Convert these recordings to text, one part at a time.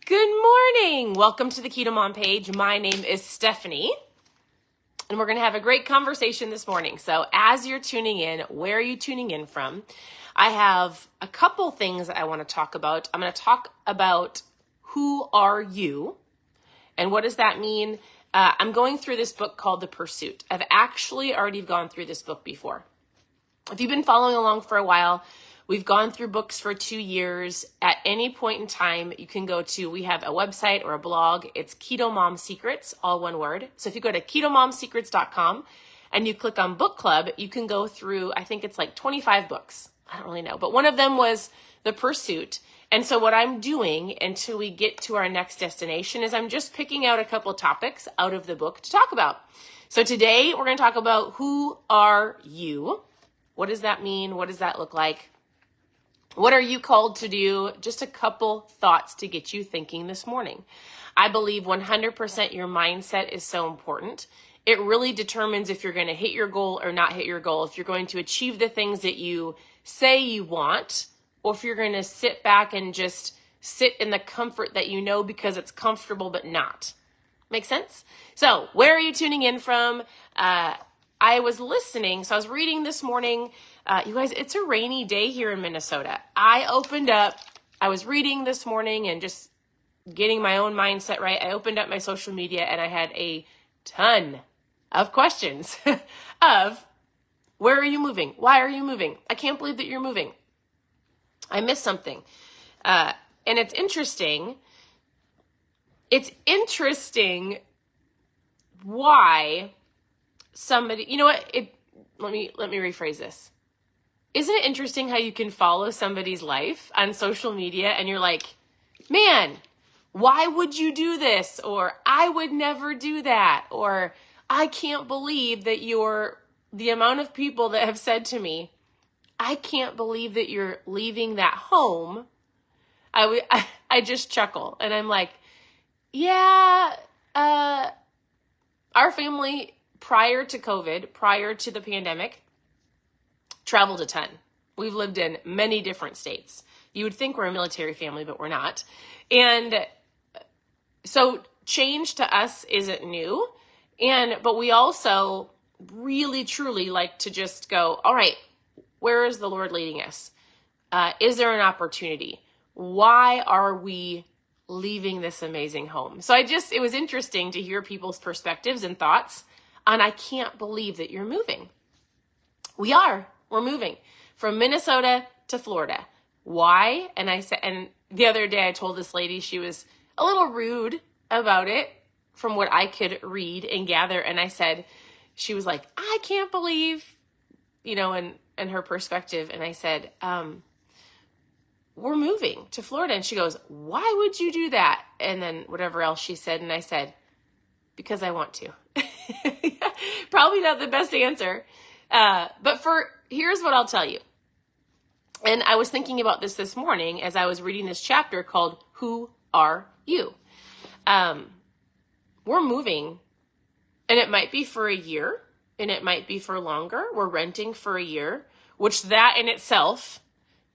Good morning. Welcome to the KetoMom page. My name is Stephanie, and we're going to have a great conversation this morning. So as you're tuning in, where are you tuning in from? I have a couple things that I want to talk about. I'm going to talk about who are you and what does that mean? I'm going through this book called The Pursuit. I've actually already gone through this book before. If you've been following along for a while, we've gone through books for 2 years. At any point in time, you can go to, we have a website or a blog. It's KetoMom Secrets, all one word. So if you go to ketomomsecrets.com and you click on book club, you can go through, I think it's like 25 books. I don't really know. But one of them was The Pursuit. And so what I'm doing until we get to our next destination is I'm just picking out a couple topics out of the book to talk about. So today we're going to talk about who are you? What does that mean? What does that look like? What are you called to do? Just a couple thoughts to get you thinking this morning. I believe 100% your mindset is so important. It really determines if you're going to hit your goal or not hit your goal, if you're going to achieve the things that you say you want, or if you're going to sit back and just sit in the comfort that you know because it's comfortable but not. Make sense? So where are you tuning in from? I was listening, so I was reading this morning. You guys, it's a rainy day here in Minnesota. I was reading this morning and just getting my own mindset right. I opened up my social media and I had a ton of questions of where are you moving? Why are you moving? I can't believe that you're moving. I missed something. And it's interesting. It's interesting why somebody, you know what? Let me rephrase this. Isn't it interesting how you can follow somebody's life on social media and you're like, man, why would you do this? Or I would never do that. Or I can't believe that the amount of people that have said to me, I can't believe that you're leaving that home. I just chuckle and I'm like, yeah, our family prior to COVID, prior to the pandemic, traveled a ton. We've lived in many different states. You would think we're a military family, but we're not. And so change to us isn't new. But we also really, truly like to just go, all right, where is the Lord leading us? Is there an opportunity? Why are we leaving this amazing home? So it was interesting to hear people's perspectives and thoughts on, I can't believe that you're moving. We're moving from Minnesota to Florida. Why? And the other day I told this lady, she was a little rude about it from what I could read and gather. And I said, she was like, I can't believe, and her perspective. And I said, we're moving to Florida. And she goes, why would you do that? And then whatever else she said. And I said, because I want to. Probably not the best answer. But here's what I'll tell you. And I was thinking about this morning as I was reading this chapter called Who Are You? We're moving, and it might be for a year, and it might be for longer. We're renting for a year, which that in itself,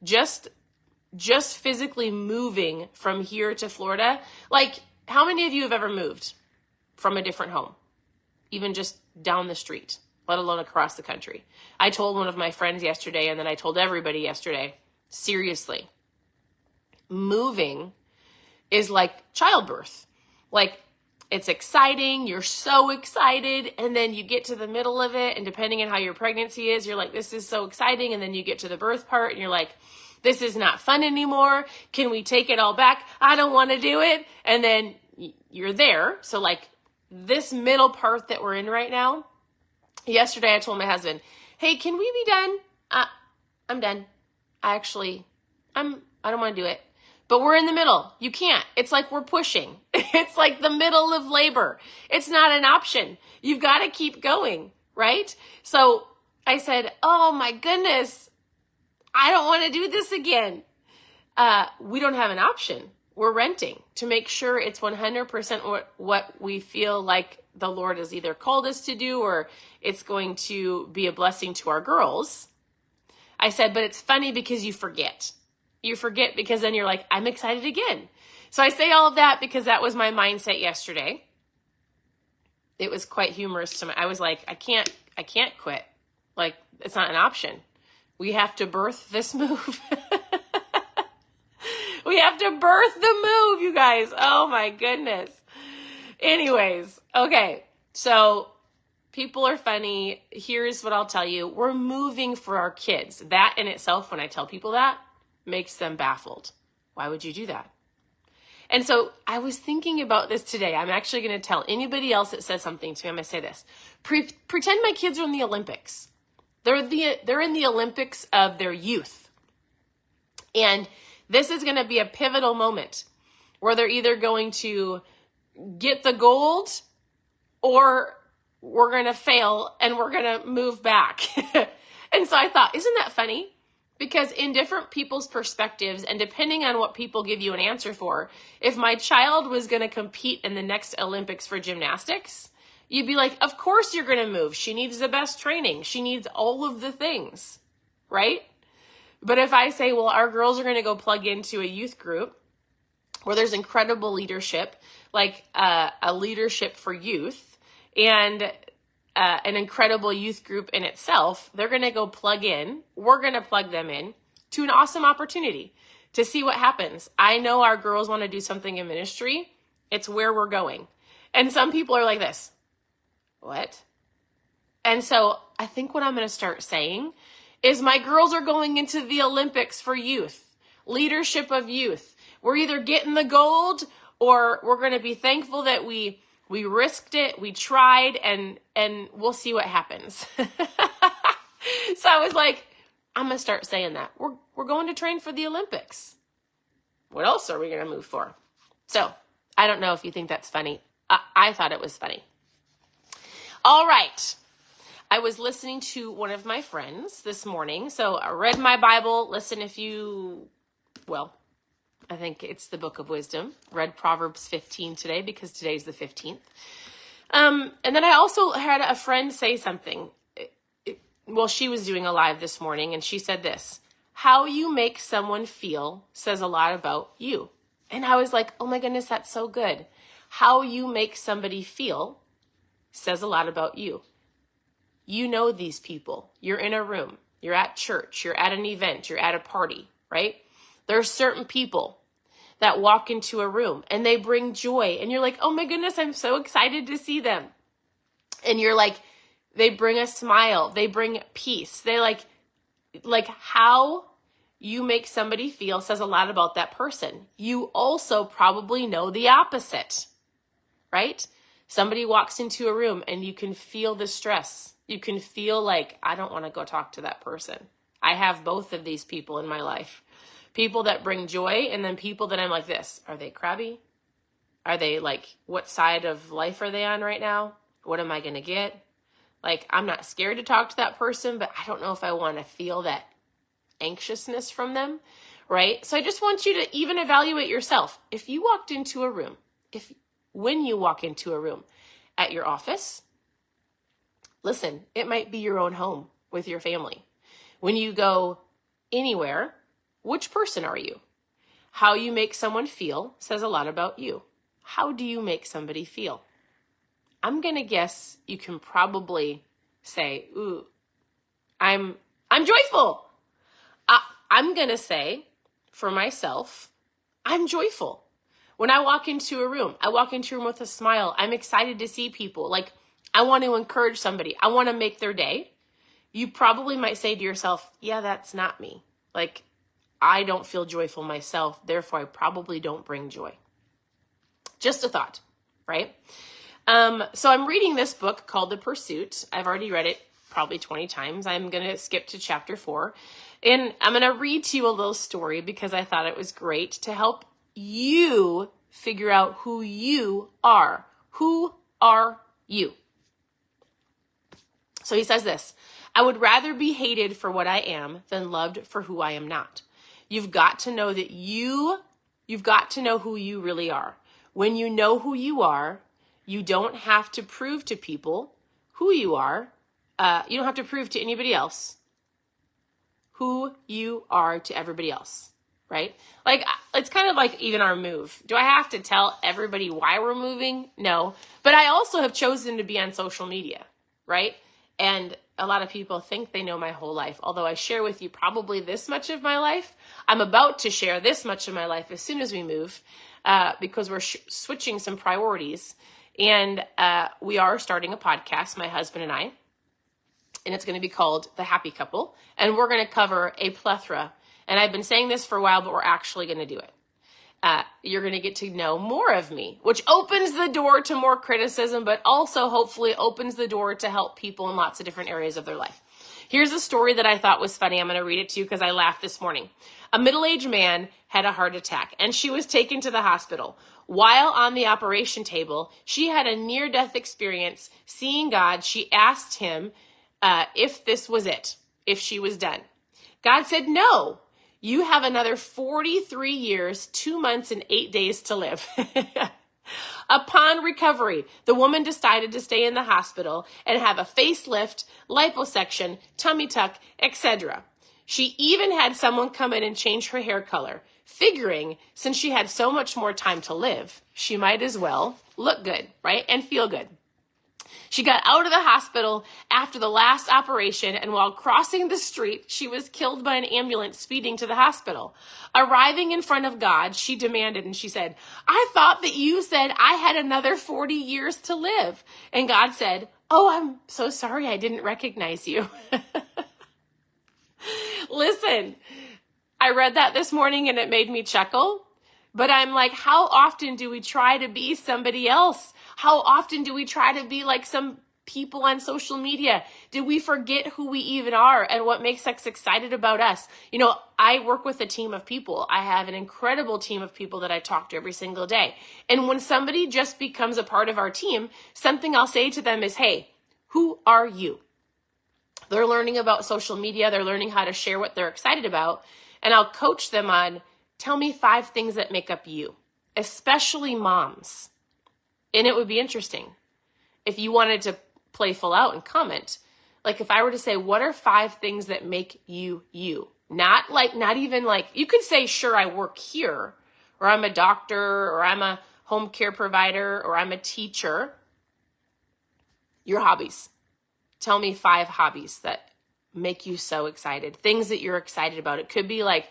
just physically moving from here to Florida, like how many of you have ever moved from a different home, even just down the street, let alone across the country? I told one of my friends yesterday, and then I told everybody yesterday, seriously, moving is like childbirth. Like, it's exciting, you're so excited, and then you get to the middle of it, and depending on how your pregnancy is, you're like, this is so exciting, and then you get to the birth part, and you're like, this is not fun anymore. Can we take it all back? I don't want to do it. And then you're there. So like this middle part that we're in right now, yesterday I told my husband, hey, can we be done? I'm done. I don't want to do it. But we're in the middle. You can't. It's like we're pushing. It's like the middle of labor. It's not an option. You've got to keep going, right? So I said, oh my goodness, I don't want to do this again. We don't have an option. We're renting to make sure it's 100% what we feel like the Lord has either called us to do, or it's going to be a blessing to our girls. I said, but it's funny because you forget. You forget because then you're like, I'm excited again. So I say all of that because that was my mindset yesterday. It was quite humorous to me. I was like, I can't quit. Like, it's not an option. We have to birth this move. We have to birth the move, you guys. Oh my goodness. Anyways, okay. So people are funny. Here's what I'll tell you. We're moving for our kids. That in itself, when I tell people that, makes them baffled. Why would you do that? And so I was thinking about this today. I'm actually going to tell anybody else that says something to me. I'm going to say this. Pretend my kids are in the Olympics. They're in the Olympics of their youth. And this is going to be a pivotal moment where they're either going to get the gold or we're going to fail and we're going to move back. And so I thought, isn't that funny? Because in different people's perspectives and depending on what people give you an answer for, if my child was going to compete in the next Olympics for gymnastics, you'd be like, of course you're going to move. She needs the best training. She needs all of the things, right? But if I say, well, our girls are going to go plug into a youth group where there's incredible leadership, like a leadership for youth and an incredible youth group in itself, they're going to go plug in. We're going to plug them in to an awesome opportunity to see what happens. I know our girls want to do something in ministry. It's where we're going. And some people are like this. What? And so I think what I'm going to start saying is my girls are going into the Olympics for youth, leadership of youth. We're either getting the gold or we're going to be thankful that we risked it, we tried, and we'll see what happens. So I was like, I'm going to start saying that. We're going to train for the Olympics. What else are we going to move for? So I don't know if you think that's funny. I thought it was funny. All right. I was listening to one of my friends this morning. So I read my Bible. Listen, I think it's the Book of Wisdom. Read Proverbs 15 today because today's the 15th. And then I also had a friend say something. She was doing a live this morning and she said this: how you make someone feel says a lot about you. And I was like, oh my goodness, that's so good. How you make somebody feel says a lot about you. You know these people. You're in a room. You're at church. You're at an event. You're at a party, right? There are certain people that walk into a room and they bring joy. And you're like, oh my goodness, I'm so excited to see them. And you're like, they bring a smile. They bring peace. They like how you make somebody feel says a lot about that person. You also probably know the opposite, right? Somebody walks into a room and you can feel the stress. You can feel like, I don't want to go talk to that person. I have both of these people in my life. People that bring joy and then people that I'm like this. Are they crabby? Are they like, what side of life are they on right now? What am I going to get? Like, I'm not scared to talk to that person, but I don't know if I want to feel that anxiousness from them, right? So I just want you to even evaluate yourself. If you walked into a room, when you walk into a room at your office, listen, it might be your own home with your family. When you go anywhere, which person are you? How you make someone feel says a lot about you. How do you make somebody feel? I'm going to guess you can probably say, ooh, I'm joyful. I'm going to say for myself, I'm joyful. When I walk into a room, I walk into a room with a smile. I'm excited to see people. Like, I want to encourage somebody. I want to make their day. You probably might say to yourself, yeah, that's not me. Like, I don't feel joyful myself. Therefore, I probably don't bring joy. Just a thought, right? So I'm reading this book called The Pursuit. I've already read it probably 20 times. I'm going to skip to chapter 4. And I'm going to read to you a little story because I thought it was great to help you figure out who you are. Who are you? So he says this: I would rather be hated for what I am than loved for who I am not. You've got to know that you've got to know who you really are. When you know who you are, you don't have to prove to people who you are. You don't have to prove to anybody else who you are to everybody else, right? Like, it's kind of like even our move. Do I have to tell everybody why we're moving? No. But I also have chosen to be on social media, right? And a lot of people think they know my whole life, although I share with you probably this much of my life. I'm about to share this much of my life as soon as we move, because we're switching some priorities. And we are starting a podcast, my husband and I, and it's going to be called The Happy Couple. And we're going to cover a plethora. And I've been saying this for a while, but we're actually going to do it. You're going to get to know more of me, which opens the door to more criticism, but also hopefully opens the door to help people in lots of different areas of their life. Here's a story that I thought was funny. I'm going to read it to you because I laughed this morning. A middle-aged man had a heart attack, and she was taken to the hospital. While on the operation table, she had a near-death experience. Seeing God, she asked him if this was it, if she was done. God said, no. You have another 43 years, 2 months, and 8 days to live. Upon recovery, the woman decided to stay in the hospital and have a facelift, liposuction, tummy tuck, etc. She even had someone come in and change her hair color, figuring since she had so much more time to live, she might as well look good, right? And feel good. She got out of the hospital after the last operation, and while crossing the street, she was killed by an ambulance speeding to the hospital. Arriving in front of God, she demanded, and she said, I thought that you said I had another 40 years to live. And God said, oh, I'm so sorry I didn't recognize you. Listen, I read that this morning and it made me chuckle. But I'm like, how often do we try to be somebody else? How often do we try to be like some people on social media? Did we forget who we even are and what makes us excited about us? You know, I work with a team of people. I have an incredible team of people that I talk to every single day. And when somebody just becomes a part of our team, something I'll say to them is, hey, who are you? They're learning about social media. They're learning how to share what they're excited about. And I'll coach them on, tell me 5 things that make up you, especially moms. And it would be interesting if you wanted to play full out and comment. Like if I were to say, what are 5 things that make you, you? Not even like, you could say, sure, I work here, or I'm a doctor, or I'm a home care provider, or I'm a teacher. Your hobbies. Tell me 5 hobbies that make you so excited. Things that you're excited about. It could be like,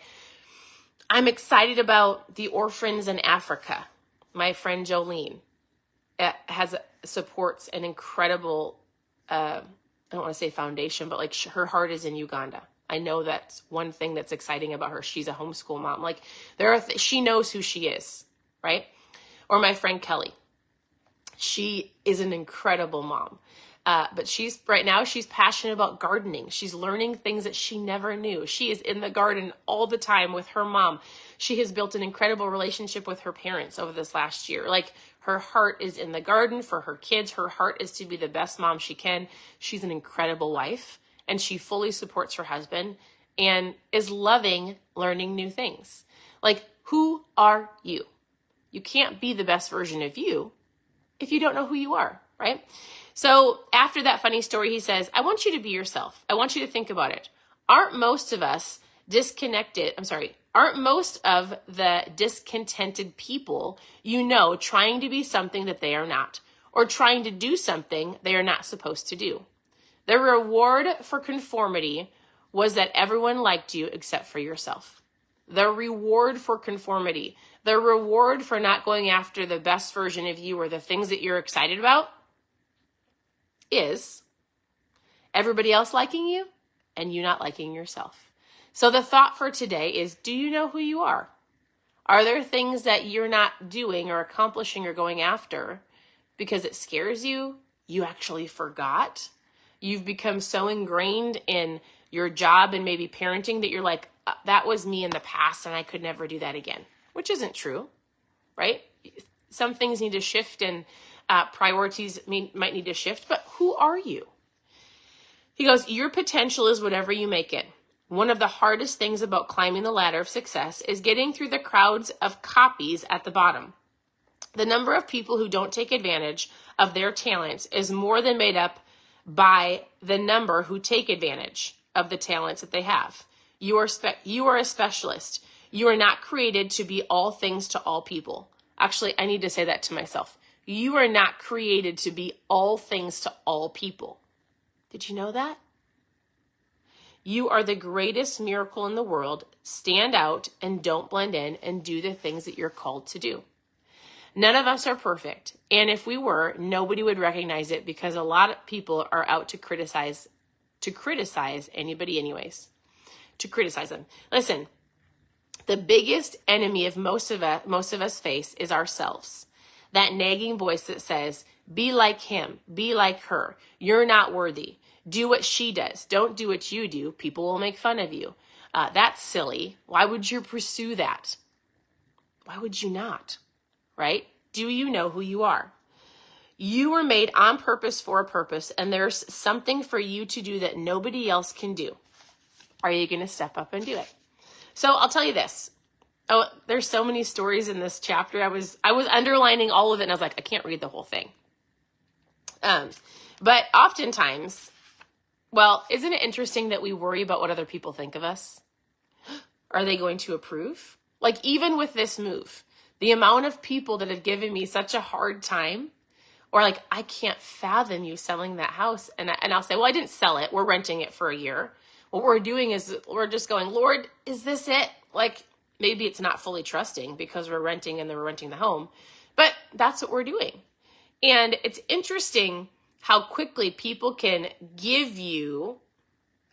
I'm excited about the orphans in Africa. My friend Jolene supports an incredible, I don't want to say foundation, but like her heart is in Uganda. I know that's one thing that's exciting about her. She's a homeschool mom. Like she knows who she is, right? Or my friend Kelly. She is an incredible mom. But right now she's passionate about gardening. She's learning things that she never knew. She is in the garden all the time with her mom. She has built an incredible relationship with her parents over this last year. Like her heart is in the garden for her kids. Her heart is to be the best mom she can. She's an incredible wife, and she fully supports her husband and is loving learning new things. Like, who are you? You can't be the best version of you if you don't know who you are, right? So after that funny story, he says, I want you to be yourself. I want you to think about it. Aren't most of the discontented people, trying to be something that they are not, or trying to do something they are not supposed to do? The reward for conformity was that everyone liked you except for yourself. The reward for conformity, the reward for not going after the best version of you or the things that you're excited about, is everybody else liking you and you not liking yourself. So the thought for today is, do you know who you are? Are there things that you're not doing or accomplishing or going after because it scares you? You actually forgot. You've become so ingrained in your job and maybe parenting that you're like, that was me in the past and I could never do that again, which isn't true, right? Some things need to shift and priorities might need to shift, but who are you? He goes, your potential is whatever you make it. One of the hardest things about climbing the ladder of success is getting through the crowds of copies at the bottom. The number of people who don't take advantage of their talents is more than made up by the number who take advantage of the talents that they have. You are a specialist. You are not created to be all things to all people. Actually, I need to say that to myself. You are not created to be all things to all people. Did you know that? You are the greatest miracle in the world. Stand out and don't blend in and do the things that you're called to do. None of us are perfect. And if we were, nobody would recognize it because a lot of people are out to criticize anybody anyways, to criticize them. Listen, the biggest enemy of most of us face is ourselves. That nagging voice that says, be like him, be like her. You're not worthy. Do what she does. Don't do what you do. People will make fun of you. That's silly. Why would you pursue that? Why would you not? Right? Do you know who you are? You were made on purpose for a purpose, and there's something for you to do that nobody else can do. Are you going to step up and do it? So I'll tell you this. Oh, there's so many stories in this chapter. I was underlining all of it, and I was like, I can't read the whole thing. But oftentimes, well, isn't it interesting that we worry about what other people think of us? Are they going to approve? Like even with this move, the amount of people that have given me such a hard time, or like, I can't fathom you selling that house. And I'll say, well, I didn't sell it. We're renting it for a year. What we're doing is we're just going, Lord, is this it? Like maybe it's not fully trusting because we're renting and then we're renting the home, but that's what we're doing. And it's interesting how quickly people can give you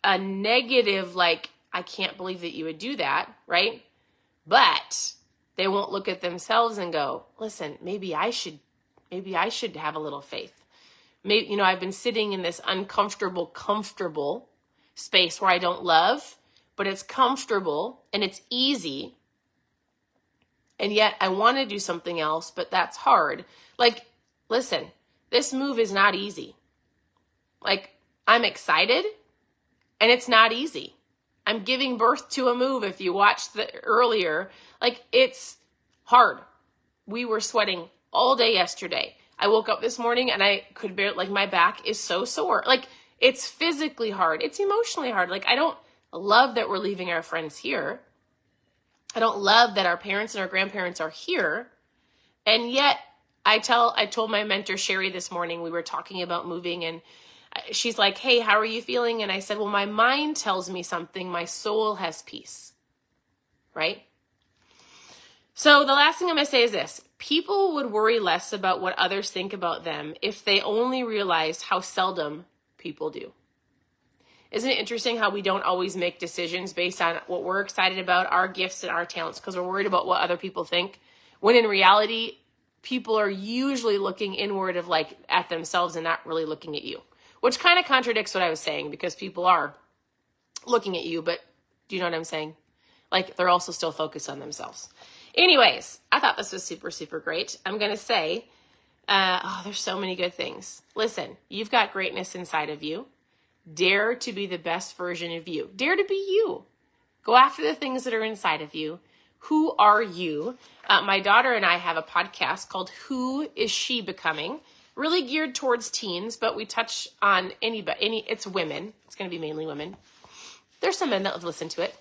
a negative, like, I can't believe that you would do that, right? But they won't look at themselves and go, listen, maybe I should have a little faith. Maybe, I've been sitting in this comfortable space where I don't love, but it's comfortable and it's easy. And yet I want to do something else, but that's hard. Like, listen, this move is not easy. Like, I'm excited and it's not easy. I'm giving birth to a move. If you watched the earlier, like it's hard. We were sweating all day yesterday. I woke up this morning and I could bear, like my back is so sore. Like it's physically hard. It's emotionally hard. Like I don't love that we're leaving our friends here. I don't love that our parents and our grandparents are here. And yet I told my mentor Sherry this morning, we were talking about moving and she's like, hey, how are you feeling? And I said, well, my mind tells me something. My soul has peace, right? So the last thing I'm going to say is this. People would worry less about what others think about them if they only realized how seldom people do. Isn't it interesting how we don't always make decisions based on what we're excited about, our gifts and our talents, because we're worried about what other people think, when in reality, people are usually looking inward of like at themselves and not really looking at you. Which kind of contradicts what I was saying because people are looking at you, but do you know what I'm saying? Like they're also still focused on themselves. Anyways, I thought this was super, super great. I'm going to say, there's so many good things. Listen, you've got greatness inside of you. Dare to be the best version of you. Dare to be you. Go after the things that are inside of you. Who are you? My daughter and I have a podcast called Who Is She Becoming? Really geared towards teens, but we touch on it's women. It's going to be mainly women. There's some men that listen to it.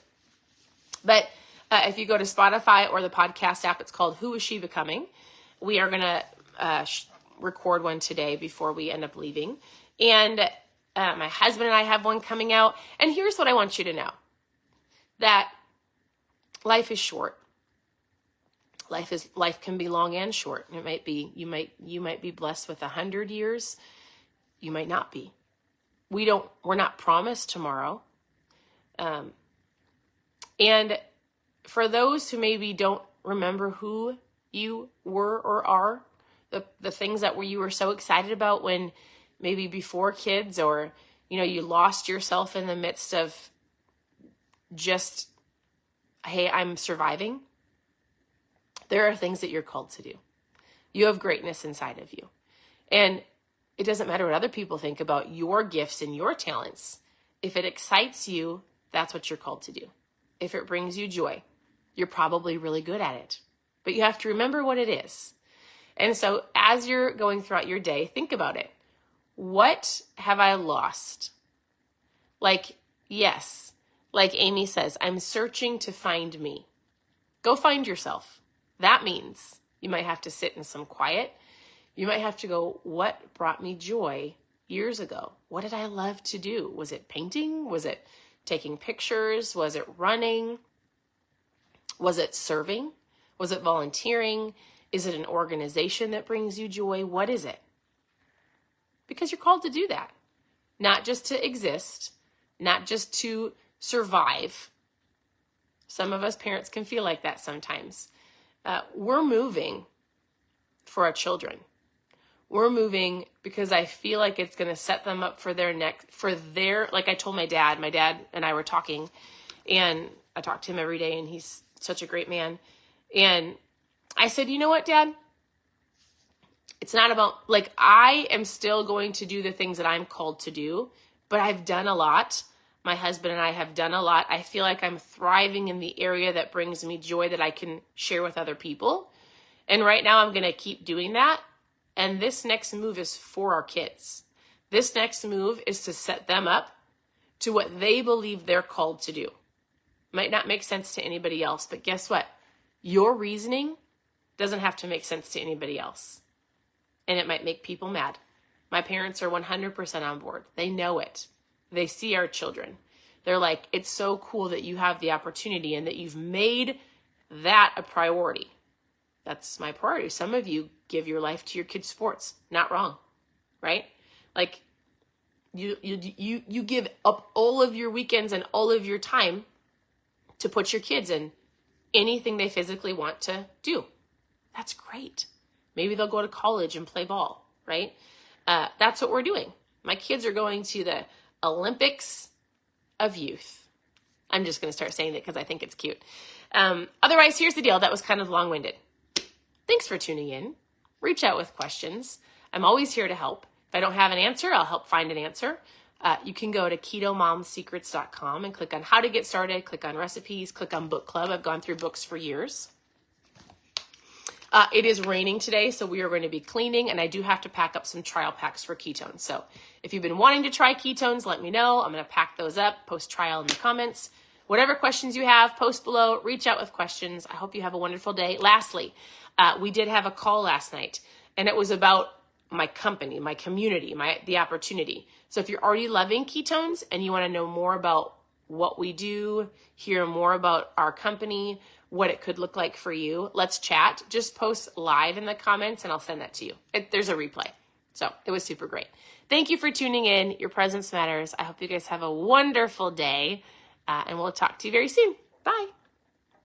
But if you go to Spotify or the podcast app, it's called Who Is She Becoming? We are going to record one today before we end up leaving. And my husband and I have one coming out. And here's what I want you to know. That life is short. Life can be long and short. It might be, you might be blessed with 100 years. You might not be. We're not promised tomorrow. And for those who maybe don't remember who you were or are, the things that you were so excited about when maybe before kids, or, you lost yourself in the midst of just, hey, I'm surviving. There are things that you're called to do. You have greatness inside of you. And it doesn't matter what other people think about your gifts and your talents. If it excites you, that's what you're called to do. If it brings you joy, you're probably really good at it. But you have to remember what it is. And so as you're going throughout your day, think about it. What have I lost? Like, yes, like Amy says, I'm searching to find me. Go find yourself. That means you might have to sit in some quiet. You might have to go, what brought me joy years ago? What did I love to do? Was it painting? Was it taking pictures? Was it running? Was it serving? Was it volunteering? Is it an organization that brings you joy? What is it? Because you're called to do that. Not just to exist, not just to survive. Some of us parents can feel like that sometimes. We're moving for our children. We're moving because I feel like it's going to set them up for like I told my dad and I were talking, and I talk to him every day, and he's such a great man. And I said, you know what, Dad? It's not about, like, I am still going to do the things that I'm called to do, but I've done a lot. My husband and I have done a lot. I feel like I'm thriving in the area that brings me joy that I can share with other people. And right now I'm going to keep doing that. And this next move is for our kids. This next move is to set them up to what they believe they're called to do. Might not make sense to anybody else, but guess what? Your reasoning doesn't have to make sense to anybody else. And it might make people mad. My parents are 100% on board. They know it. They see our children. They're like, it's so cool that you have the opportunity and that you've made that a priority. That's my priority. Some of you give your life to your kids' sports. Not wrong, right? Like you give up all of your weekends and all of your time to put your kids in anything they physically want to do. That's great. Maybe they'll go to college and play ball, right? That's what we're doing. My kids are going to the Olympics of youth. I'm just going to start saying it because I think it's cute. Otherwise, here's the deal. That was kind of long-winded. Thanks for tuning in. Reach out with questions. I'm always here to help. If I don't have an answer, I'll help find an answer. You can go to ketomomsecrets.com and click on how to get started, click on recipes, click on book club. I've gone through books for years. It is raining today, so we are going to be cleaning, and I do have to pack up some trial packs for ketones. So if you've been wanting to try ketones, let me know. I'm going to pack those up, post trial in the comments. Whatever questions you have, post below, reach out with questions. I hope you have a wonderful day. Lastly, we did have a call last night, and it was about my company, my community, the opportunity. So if you're already loving ketones and you want to know more about what we do, hear more about our company, what it could look like for you, let's chat. Just post live in the comments and I'll send that to you. There's a replay. So it was super great. Thank you for tuning in. Your presence matters. I hope you guys have a wonderful day, and we'll talk to you very soon. Bye.